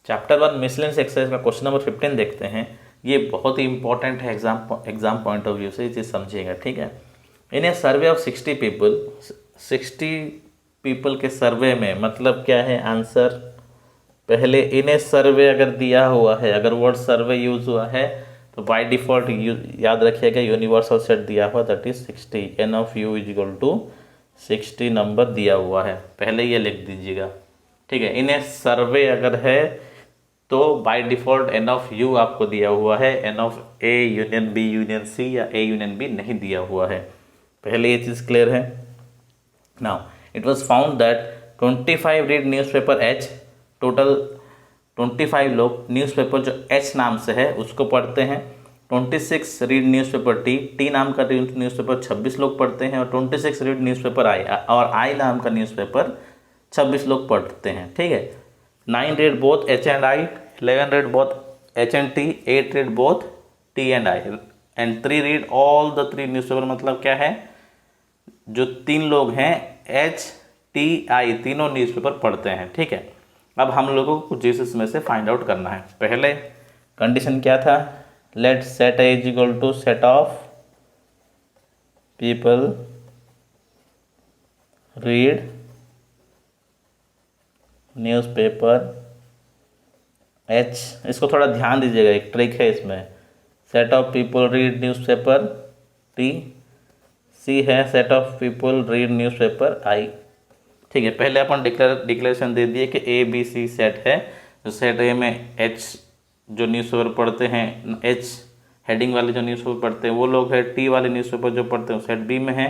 Chapter 1 miscellaneous exercise का question number 15 देखते हैं। ये बहुत ही इंपॉर्टेंट है एग्जाम पॉइंट ऑफ व्यू से, ये चीज़ समझिएगा, ठीक है। इन ए सर्वे ऑफ 60 पीपल, 60 पीपल के सर्वे में मतलब क्या है आंसर। पहले इन ए सर्वे अगर दिया हुआ है, अगर वर्ड सर्वे यूज हुआ है तो बाय डिफॉल्ट याद रखिएगा यूनिवर्सल सेट दिया हुआ that is 60, n of U is equal to 60 number दिया हुआ है, पहले ये लिख दीजिएगा, ठीक है। इन ए सर्वे अगर है तो by default n of U आपको दिया हुआ है, N of A union B union C या ए यूनियन बी नहीं दिया हुआ है, पहले ये चीज़ क्लियर है। Now it was found that 25 read newspaper H, total 25 लोग न्यूज़पेपर जो एच नाम से है उसको पढ़ते हैं। 26 रीड न्यूज़पेपर टी, टी नाम का न्यूज़पेपर 26 लोग पढ़ते हैं, और 26 रीड न्यूज़पेपर आई, और आई नाम का न्यूज़पेपर 26 लोग पढ़ते हैं, ठीक है। 9 read both H and I, 11 read both H and T, 8 read both T and I, and 3 read all the 3 newspaper. मतलब क्या है, जो 3 लोग हैं एच टी आई तीनों न्यूज़पेपर पढ़ते हैं, ठीक है। अब हम लोगों को कुछ चीज़ में से फाइंड आउट करना है। पहले कंडीशन क्या था, let set A is equal to set of people read newspaper H. इसको थोड़ा ध्यान दीजिएगा, एक ट्रिक है इसमें। Set of people read newspaper T, C है set of people read newspaper I, ठीक है। पहले अपन डिक्लेरेशन दे दिए कि ए बी सी सेट है, तो सेट ए में एच जो न्यूज़पेपर पढ़ते हैं, एच हेडिंग वाले जो न्यूज़पेपर पढ़ते हैं वो लोग हैं, टी वाले न्यूज़पेपर जो पढ़ते हैं सेट बी में है,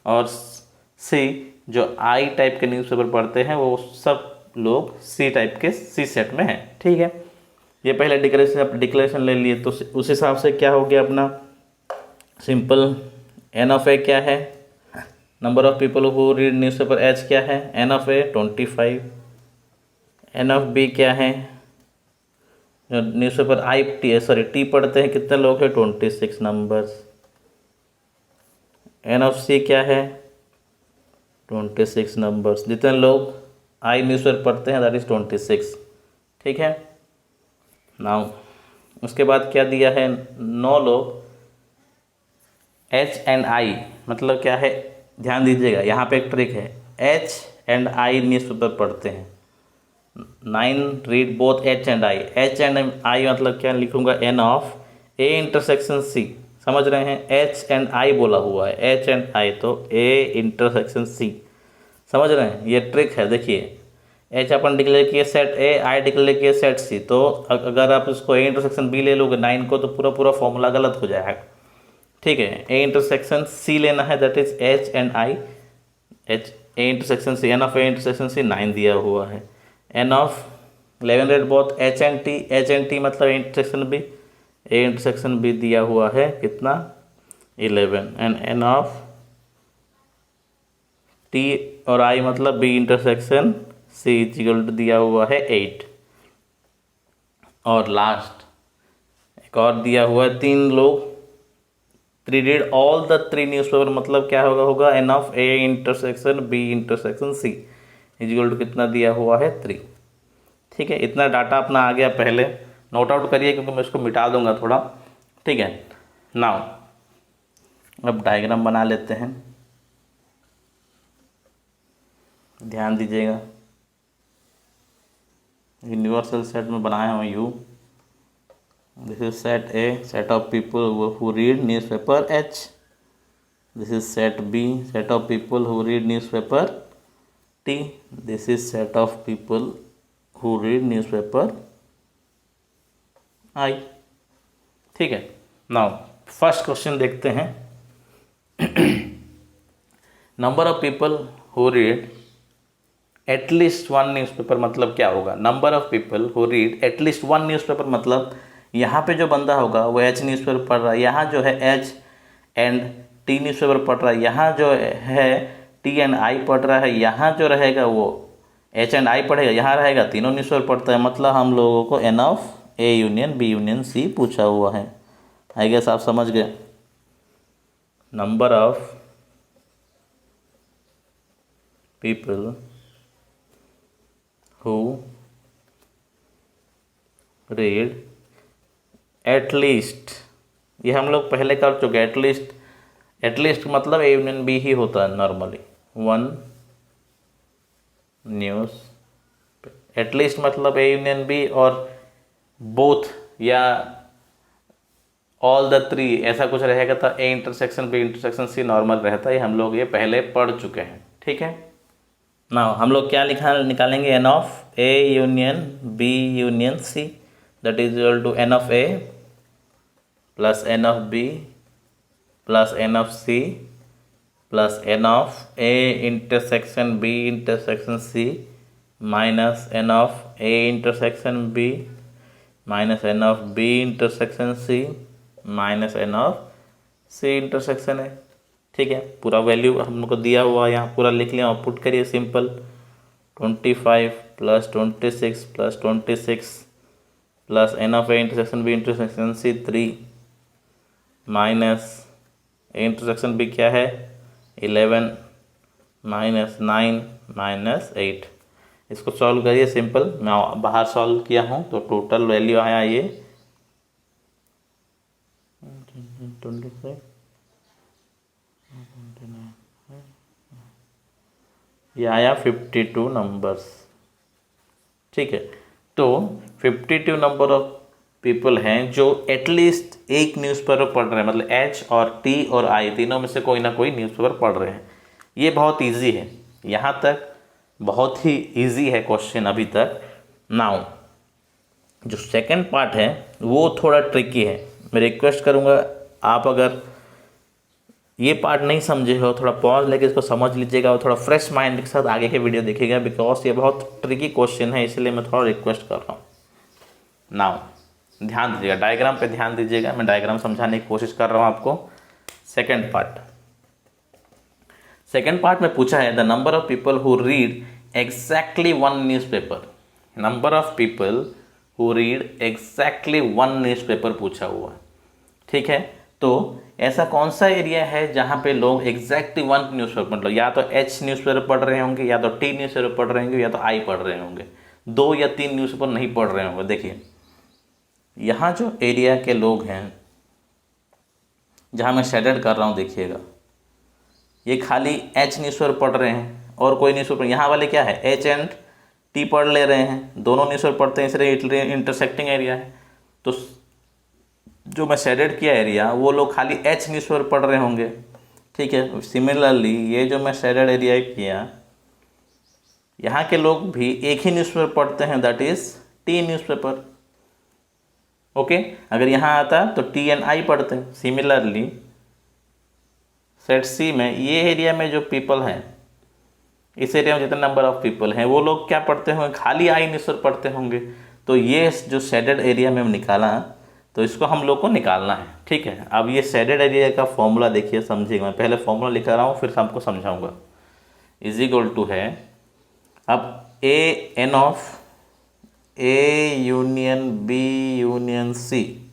और सी जो आई टाइप के न्यूज़पेपर पढ़ते हैं वो सब लोग सी टाइप के सी सेट में हैं, ठीक है। ये पहले डिक्लेरेशन ले लिए, तो उस हिसाब से क्या हो गया अपना सिंपल। एन ऑफ ए क्या है, number of people who read newspaper H क्या है, N of A 25, n of B क्या है, जो न्यूज़पेपर आई टी पढ़ते हैं कितने लोग हैं 26 नंबर्स, एन ऑफ सी क्या है 26 नंबर्स, जितने लोग आई न्यूज़पेपर पढ़ते हैं दैट इज 26, ठीक है। नाउ उसके बाद क्या दिया है, 9 लोग एच एंड आई, मतलब क्या है ध्यान दीजिएगा, यहाँ पे एक ट्रिक है, एच एंड आई न्यूज़पेपर पढ़ते हैं। 9 read both H and I, H and I मतलब क्या लिखूंगा, n of A intersection C, समझ रहे हैं, एच एंड आई बोला हुआ है, एच एंड आई तो ए इंटरसेक्शन सी, समझ रहे हैं, ये ट्रिक है। देखिए एच अपन डिक्लेयर किए सेट ए, आई डिक्लेयर किए सेट सी, तो अगर आप इसको ए इंटरसेक्शन बी ले लोगे 9 को तो पूरा फॉर्मूला गलत हो जाएगा, ठीक है। ए इंटरसेक्शन सी लेना है that is H and I, H A intersection C, N of A intersection C 9 दिया हुआ है, N of 11 read both H and T मतलब intersection B, A intersection B दिया हुआ है कितना 11, एंड एन ऑफ टी और आई मतलब B intersection C equal to दिया हुआ है 8, और लास्ट एक और दिया हुआ है 3 लोग 3 रीड ऑल द 3 न्यूज़पेपर, मतलब क्या होगा n of A intersection B intersection C equal to कितना दिया हुआ है 3, ठीक है। इतना डाटा अपना आ गया, पहले नोट आउट करिए क्योंकि मैं इसको मिटा दूंगा थोड़ा, ठीक है। नाउ अब डायग्राम बना लेते हैं, ध्यान दीजिएगा, यूनिवर्सल सेट में बनाया हूँ you, this is set A, set of people who read newspaper H, this is set B, set of people who read newspaper T, this is set of people who read newspaper I, ठीक है। Now first question देखते हैं, number of people who read at least 1 newspaper मतलब क्या होगा, number of people who read at least 1 newspaper मतलब यहाँ पे जो बंदा होगा वो एच न्यूज़पेपर पढ़ रहा है, यहाँ जो है एच एंड टी न्यूज़पेपर पढ़ रहा है, यहाँ जो है टी एंड आई पढ़ रहा है, यहाँ जो रहेगा वो एच एंड आई पढ़ेगा, यहाँ रहेगा तीनों न्यूज़पेपर पढ़ता है, मतलब हम लोगों को n of A union B union C पूछा हुआ है। आई गेस आप समझ गए। Number of people who read at least, ये हम लोग पहले कर चुके। एटलीस्ट मतलब ए यूनियन बी ही होता है नॉर्मली, 1 न्यूज़। एटलीस्ट मतलब ए यूनियन बी और बोथ या ऑल द 3 ऐसा कुछ रहेगा तो A intersection B intersection C normal रहता है। हम लोग ये पहले पढ़ चुके हैं, ठीक है ना। हम लोग क्या निकालेंगे, n of A union B union C, that is equal to n of A plus N of B plus N of C plus N of A intersection B intersection C minus N of A intersection B minus N of B intersection C minus N of C intersection है, ठीक है। पूरा value हम लोग को दिया हुआ यहाँ पूरा लिख लिया, पुट करिए simple. 25 plus 26 plus 26 plus N of A intersection B intersection C 3 minus A intersection B क्या है 11 माइनस 9 माइनस 8। इसको सॉल्व करिए सिंपल, मैं बाहर सॉल्व किया हूँ तो टोटल वैल्यू आया ये 25 ये आया 52 नंबर्स, ठीक है। तो 52 नंबर ऑफ पीपल हैं जो एटलीस्ट एक न्यूज़पेपर पढ़ रहे हैं, मतलब एच और टी और आई तीनों में से कोई ना कोई न्यूज़पेपर पढ़ रहे हैं। ये बहुत इजी है, यहाँ तक बहुत ही इजी है क्वेश्चन अभी तक। नाउ जो सेकंड पार्ट है वो थोड़ा ट्रिकी है। मैं रिक्वेस्ट करूँगा आप अगर ये पार्ट नहीं समझे हो थोड़ा पॉज लेके इसको समझ लीजिएगा और थोड़ा फ्रेश माइंड के साथ आगे के वीडियो देखिएगा, बिकॉज ये बहुत ट्रिकी क्वेश्चन है, इसलिए मैं थोड़ा रिक्वेस्ट कर रहा हूँ। नाउ ध्यान दीजिएगा, डायग्राम पे ध्यान दीजिएगा, मैं डायग्राम समझाने की कोशिश कर रहा हूँ आपको। सेकेंड पार्ट में पूछा है the number of people who read exactly 1 newspaper. Number of people who read exactly 1 newspaper पूछा हुआ है, ठीक है। तो ऐसा कौन सा एरिया है जहाँ पे लोग एग्जैक्टली 1 न्यूज़पेपर, मतलब या तो एच न्यूज़पेपर पढ़ रहे होंगे या तो टी न्यूज़पेपर पढ़ रहे होंगे या तो आई पढ़ रहे होंगे, 2 या 3 न्यूज़पेपर नहीं पढ़ रहे होंगे। देखिए यहाँ जो एरिया के लोग हैं जहाँ मैं शेडेड कर रहा हूँ, देखिएगा ये खाली एच न्यूज़पेपर पढ़ रहे हैं और कोई न्यूज़पेपर, यहाँ वाले क्या है एच एंड टी पढ़ ले रहे हैं, दोनों न्यूज़पेपर पढ़ते हैं, इसलिए इंटरसेक्टिंग एरिया है। तो जो मैं शेडेड किया एरिया वो लोग खाली एच न्यूज़पेपर पढ़ रहे होंगे, ठीक है। सिमिलरली ये जो मैं शेडेड एरिया किया, यहाँ के लोग भी एक ही न्यूज़पेपर पढ़ते हैं, that is T newspaper, okay. अगर यहाँ आता तो टी एंड आई पढ़ते हैं। सिमिलरली सेट सी में ये एरिया में जो पीपल हैं, इस एरिया में जितने नंबर ऑफ पीपल हैं वो लोग क्या पढ़ते होंगे, खाली आई न्यूज़पेपर पढ़ते होंगे। तो ये जो शेडेड एरिया में निकाला तो इसको हम लोग को निकालना है, ठीक है। अब ये शेडेड एरिया का फॉर्मूला देखिए, समझिएगा, मैं पहले फॉर्मूला लिखा रहा हूँ फिर आपको समझाऊंगा। इज इक्वल टू है अब A N of A union B union C,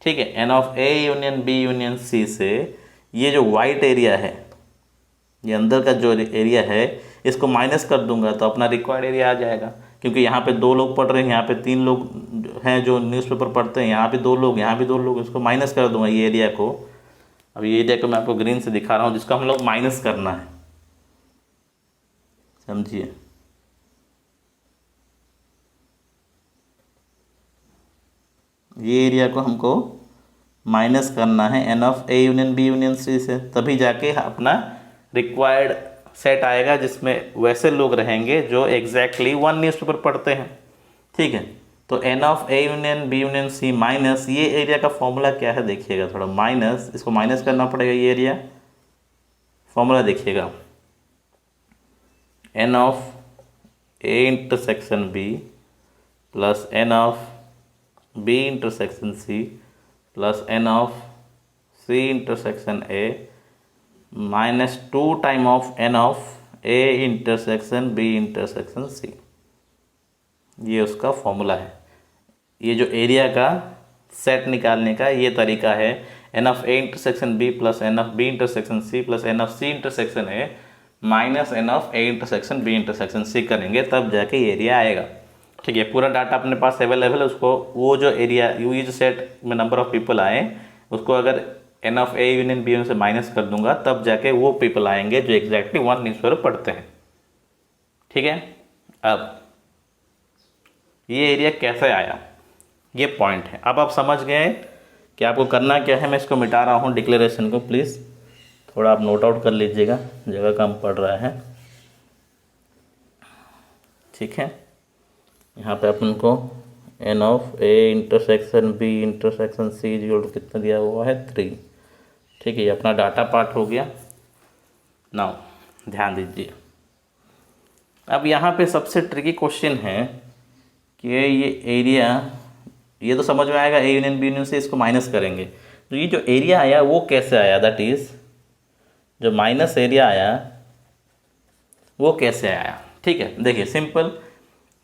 ठीक है। N of A union B union C से ये जो वाइट एरिया है, ये अंदर का जो एरिया है, इसको माइनस कर दूंगा तो अपना रिक्वायर्ड एरिया आ जाएगा। क्योंकि यहाँ पे 2 लोग पढ़ रहे हैं, यहाँ पे 3 लोग हैं जो न्यूज़पेपर पढ़ते हैं, यहाँ पे 2 लोग, यहाँ भी 2 लोग, इसको माइनस कर दूंगा ये एरिया को। अब ये एरिया को मैं आपको ग्रीन से दिखा रहा हूँ जिसको हम लोग माइनस करना है, समझिए। ये एरिया को हमको माइनस करना है N of A union B union C से, तभी जाके अपना रिक्वायर्ड सेट आएगा जिसमें वैसे लोग रहेंगे जो एग्जैक्टली 1 न्यूज़पेपर पढ़ते हैं, ठीक है। तो n of A union B union C minus ये एरिया का फॉर्मूला क्या है देखिएगा, थोड़ा माइनस, इसको माइनस करना पड़ेगा। ये एरिया फॉर्मूला देखिएगा, n of A intersection B plus N of B intersection C plus N of C intersection A minus 2 time of n of A intersection B intersection C. ये उसका formula है। ये जो area का set निकालने का ये तरीका है, N of A intersection B plus N of B intersection C plus N of C intersection A minus N of A intersection B intersection C करेंगे तब जाके ये एरिया आएगा, ठीक है, पूरा डाटा अपने पास अवेलेबल है, उसको वो जो एरिया ये जो सेट में नंबर ऑफ पीपल आए उसको अगर n of A union B से माइनस कर दूंगा तब जाके वो पीपल आएंगे जो एग्जैक्टली 1 न्यूज़पेपर पढ़ते हैं। ठीक है, अब ये एरिया कैसे आया ये पॉइंट है। अब आप समझ गए कि आपको करना क्या है। मैं इसको मिटा रहा हूँ डिक्लेरेशन को, प्लीज़ थोड़ा आप नोट आउट कर लीजिएगा, जगह कम पड़ रहा है। ठीक है, यहाँ पे अपन को n of A intersection B intersection C equal to कितना दिया हुआ है 3। ठीक है, ये अपना डाटा पार्ट हो गया। नाउ ध्यान दीजिए, अब यहाँ पे सबसे ट्रिकी क्वेश्चन है कि ये एरिया, ये तो समझ में आएगा ए यूनियन बी यूनियन से इसको माइनस करेंगे, तो ये जो एरिया आया वो कैसे आया, दैट इज़ जो माइनस एरिया आया वो कैसे आया। ठीक है, देखिए सिंपल,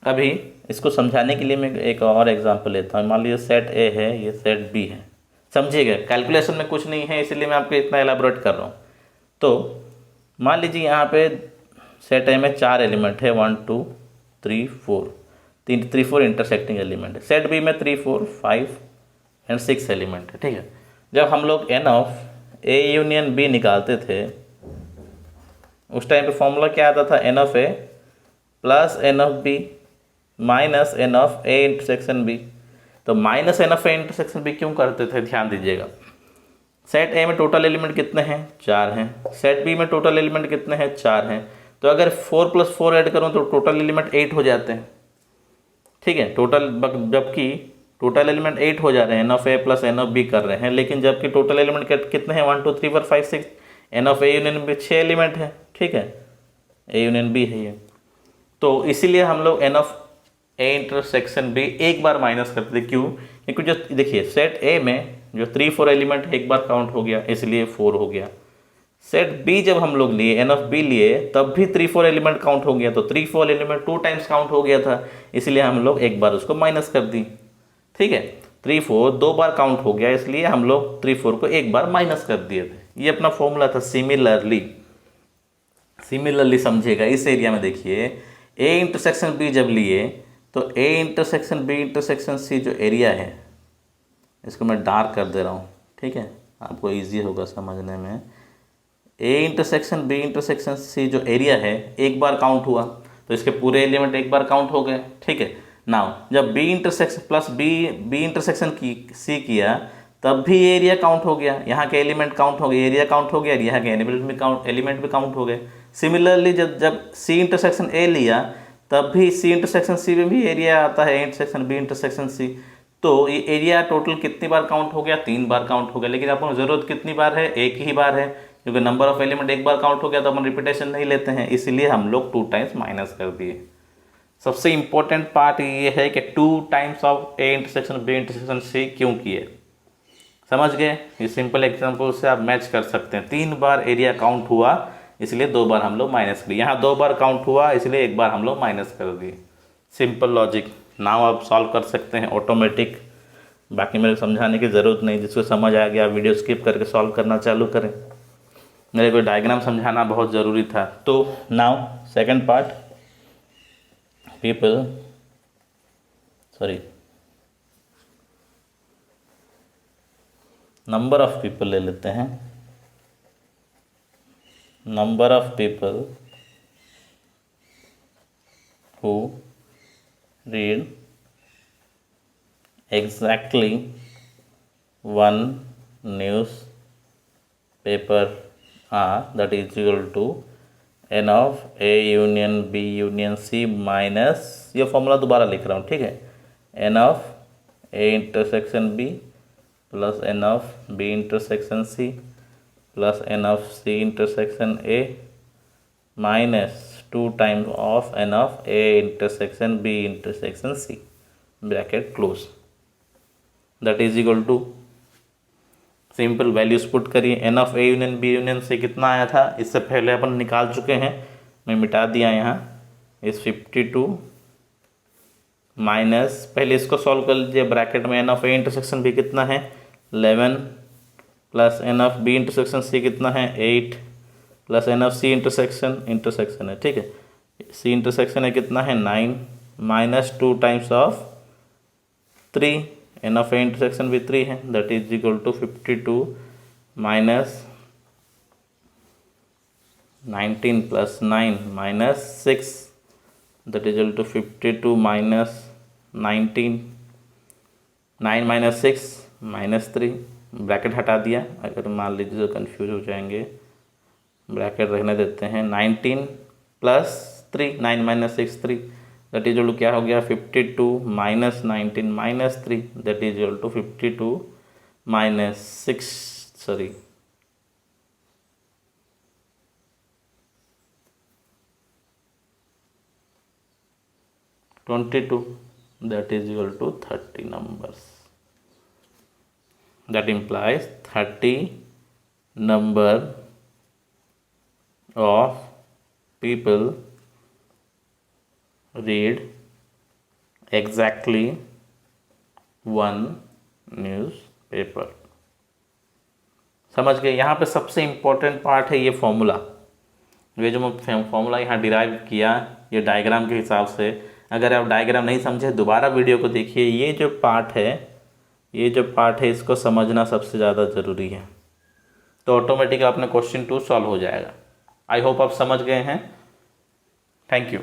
अभी इसको समझाने के लिए मैं एक और एग्जांपल लेता हूँ। मान लीजिए सेट ए है, ये सेट बी है, समझिएगा कैलकुलेशन में कुछ नहीं है इसलिए मैं आपको इतना एलाबोरेट कर रहा हूँ। तो मान लीजिए यहाँ पे सेट ए में 4 एलिमेंट है, 1 2 3 4, 3 4 इंटरसेक्टिंग एलिमेंट है। सेट बी में 3 4 5 एंड 6 एलिमेंट है। ठीक है, जब हम लोग N of A union B निकालते थे उस टाइम पे फॉर्मूला क्या आता था, N of A plus N of B minus N of A intersection B. तो minus N of A intersection B क्यों करते थे, ध्यान दीजिएगा। सेट ए में टोटल एलिमेंट कितने हैं, 4 हैं। सेट बी में टोटल एलिमेंट कितने हैं, 4 हैं। तो अगर 4 + 4 ऐड करूँ तो टोटल एलिमेंट 8 हो जाते हैं। ठीक है, टोटल जबकि टोटल एलिमेंट 8 हो जा रहे हैं, n of A plus N of B कर रहे हैं, लेकिन जबकि टोटल एलिमेंट कितने हैं 1 2 3 4 5 6, n of A union B 6 element है। ठीक है, ए यूनियन बी है ये, तो इसीलिए हम लोग N of A intersection B एक बार माइनस करते थे। क्यों, क्योंकि जो देखिए सेट ए में जो 3 4 एलिमेंट एक बार काउंट हो गया इसलिए 4 हो गया। सेट बी जब हम लोग लिए, एन ऑफ बी लिए, तब भी 3 4 एलिमेंट काउंट हो गया, तो 3 4 एलिमेंट 2 टाइम्स काउंट हो गया था, इसलिए हम लोग एक बार उसको माइनस कर दी। ठीक है, 3 4 2 बार काउंट हो गया इसलिए हम लोग 3 4 को एक बार माइनस कर दिए थे। ये अपना फॉर्मूला था। सिमिलरली समझिएगा, इस एरिया में देखिए ए इंटरसेक्शन बी जब लिए तो A intersection B intersection C जो एरिया है, इसको मैं डार्क कर दे रहा हूँ। ठीक है, आपको इजी होगा समझने में। A intersection B intersection C जो एरिया है एक बार काउंट हुआ तो इसके पूरे एलिमेंट एक बार काउंट हो गए। ठीक है, नाउ जब B intersection plus B intersection की सी किया तब भी एरिया काउंट हो गया, यहाँ के एलिमेंट काउंट हो गए, एरिया काउंट हो गया, यहाँ के एलिमेंट भी काउंट हो गए। सिमिलरली जब सी इंटरसेक्शन ए लिया तब भी सी इंटरसेक्शन सी में भी एरिया आता है, A intersection B intersection C. तो ये एरिया टोटल कितनी बार काउंट हो गया, 3 बार काउंट हो गया। लेकिन आपको ज़रूरत कितनी बार है, एक ही बार है, क्योंकि नंबर ऑफ एलिमेंट एक बार काउंट हो गया तो अपन रिपीटेशन नहीं लेते हैं, इसीलिए हम लोग 2 टाइम्स माइनस कर दिए। सबसे इंपॉर्टेंट पार्ट ये है कि 2 times of A intersection B intersection C क्यों किए, समझ गए। ये सिंपल एग्जाम्पल से आप मैच कर सकते हैं। 3 बार एरिया काउंट हुआ इसलिए 2 बार हम लोग माइनस किए, यहाँ 2 बार काउंट हुआ इसलिए एक बार हम लोग माइनस कर दिए। Simple logic. नाउ आप सॉल्व कर सकते हैं ऑटोमेटिक, बाकी मेरे समझाने की ज़रूरत नहीं। जिसको समझ आ गया वीडियो स्किप करके सॉल्व करना चालू करें, मेरे को डायग्राम समझाना बहुत ज़रूरी था। तो now second part, number of people ले लेते हैं। Number of people who read exactly 1 newspaper are, that is equal to n of a union b union c minus, ये फॉर्मूला दोबारा लिख रहा हूँ। ठीक है, n of a intersection b plus n of b intersection c plus n of c intersection a minus 2 times of n of a intersection b intersection c, bracket close, that is equal to, simple values put करिए। N of A union B union से कितना आया था, इससे पहले अपन निकाल चुके हैं, मैं मिटा दिया यहाँ। इस 52 माइनस, पहले इसको सॉल्व कर लीजिए, ब्रैकेट में n of A intersection B कितना है 11 plus N of B intersection C कितना है 8 plus N of C intersection है। ठीक है, सी इंटरसेक्शन है कितना है 9 minus 2 times of 3, n of A intersection भी 3 है, that is equal to 52 minus 19 plus 9 minus 6, that is equal to 52 minus 19, 9 minus 6 minus 3, bracket हटा दिया, अगर मान लीजिए तो कन्फ्यूज हो जाएंगे, ब्रैकेट रहने देते हैं। 19 plus 3, 9 minus 6 3, that is equal to क्या हो गया 52 minus 19 minus 3, that is equal to 52 minus 6 sorry 22, that is equal to 30 numbers. That implies 30 number of people read exactly one newspaper. समझ गए। यहाँ पे सबसे इम्पोर्टेंट पार्ट है ये फॉर्मूला, ये जो मैं फॉर्मूला यहाँ डिराइव किया ये डायग्राम के हिसाब से। अगर आप डायग्राम नहीं समझे दोबारा वीडियो को देखिए। ये जो पार्ट है इसको समझना सबसे ज़्यादा ज़रूरी है, तो ऑटोमेटिक आपने क्वेश्चन 2 सॉल्व हो जाएगा। आई होप आप समझ गए हैं। Thank you.